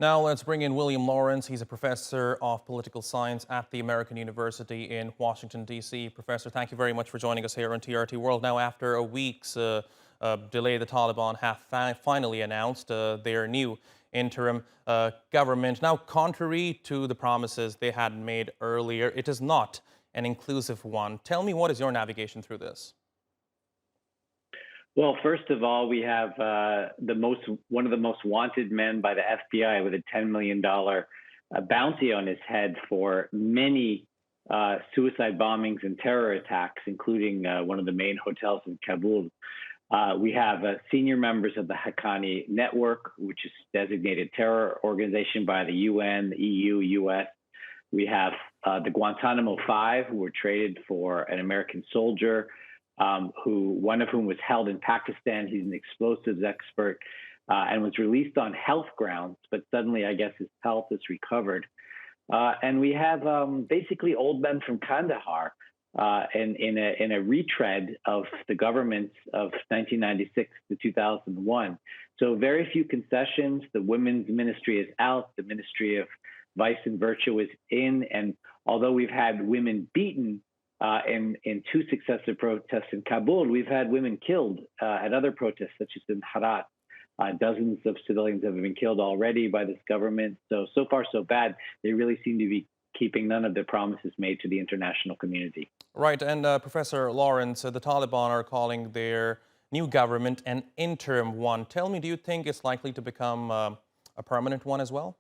Now let's bring in William Lawrence. He's a professor of political science at the American University in Washington, D.C. Professor, thank you very much for joining us here on TRT World. Now, after a week's delay, the Taliban have finally announced their new interim government. Now, contrary to the promises they had made earlier, it is not an inclusive one. Tell me, what is your navigation through this? Well, first of all, we have one of the most wanted men by the FBI with a $10 million bounty on his head for many suicide bombings and terror attacks, including one of the main hotels in Kabul. We have senior members of the Haqqani Network, which is designated terror organization by the UN, the EU, US. We have the Guantanamo Five, who were traded for an American soldier. One of whom was held in Pakistan. He's an explosives expert and was released on health grounds, but suddenly I guess his health is recovered. And we have basically old men from Kandahar in a retread of the governments of 1996 to 2001. So very few concessions. The women's ministry is out. The Ministry of Vice and Virtue is in. And although we've had women beaten in two successive protests in Kabul, we've had women killed at other protests, such as in Herat. Dozens of civilians have been killed already by this government. So far, so bad. They really seem to be keeping none of the promises made to the international community. Right, and Professor Lawrence, the Taliban are calling their new government an interim one. Tell me, do you think it's likely to become a permanent one as well?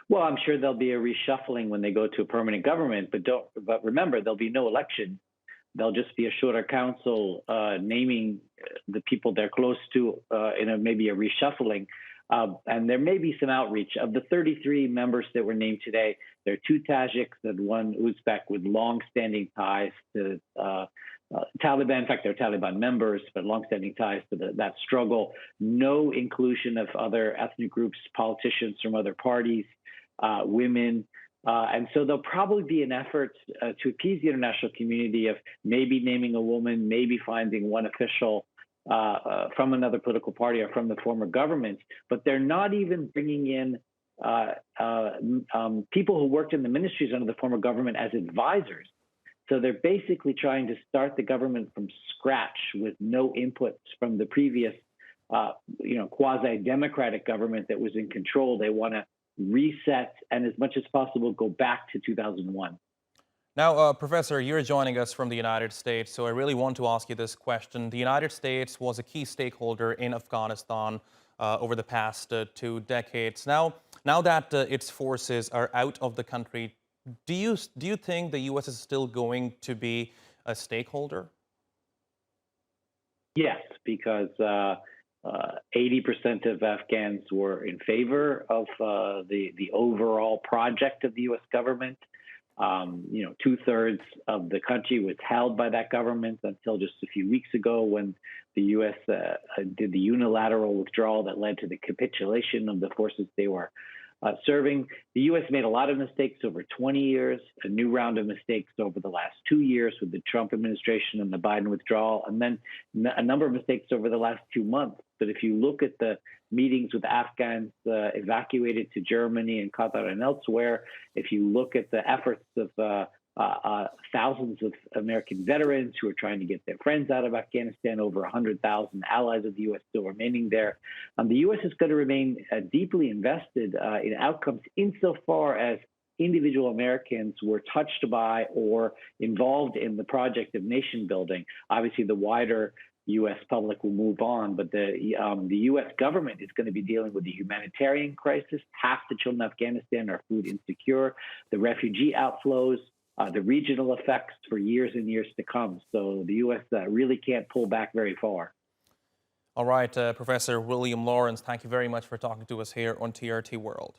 Well, I'm sure there'll be a reshuffling when they go to a permanent government, but remember, there'll be no election. There'll just be a shura council naming the people they're close to maybe a reshuffling. And there may be some outreach. Of the 33 members that were named today, there are two Tajiks and one Uzbek with long-standing ties to Taliban. In fact, they're Taliban members, but long-standing ties to that struggle. No inclusion of other ethnic groups, politicians from other parties. Women. And so there'll probably be an effort to appease the international community of maybe naming a woman, maybe finding one official from another political party or from the former government. But they're not even bringing in people who worked in the ministries under the former government as advisors. So they're basically trying to start the government from scratch with no inputs from the previous, quasi-democratic government that was in control. They want to reset and as much as possible go back to 2001. Now, Professor, you're joining us from the United States, so I really want to ask you this question. The United States was a key stakeholder in Afghanistan over the past 2 decades. Now that its forces are out of the country, do you think the U.S. is still going to be a stakeholder? Yes, because 80% of Afghans were in favor of the overall project of the U.S. government. 2/3 of the country was held by that government until just a few weeks ago when the U.S. did the unilateral withdrawal that led to the capitulation of the forces they were serving. The U.S. made a lot of mistakes over 20 years, a new round of mistakes over the last 2 years with the Trump administration and the Biden withdrawal, and then a number of mistakes over the last 2 months. But if you look at the meetings with Afghans evacuated to Germany and Qatar and elsewhere, if you look at the efforts of thousands of American veterans who are trying to get their friends out of Afghanistan, over 100,000 allies of the U.S. still remaining there. The U.S. is going to remain deeply invested in outcomes insofar as individual Americans were touched by or involved in the project of nation building. Obviously, the wider U.S. public will move on, but the U.S. government is going to be dealing with the humanitarian crisis. Half the children in Afghanistan are food insecure, the refugee outflows, the regional effects for years and years to come. So the U.S. Really can't pull back very far. All right, Professor William Lawrence, thank you very much for talking to us here on TRT World.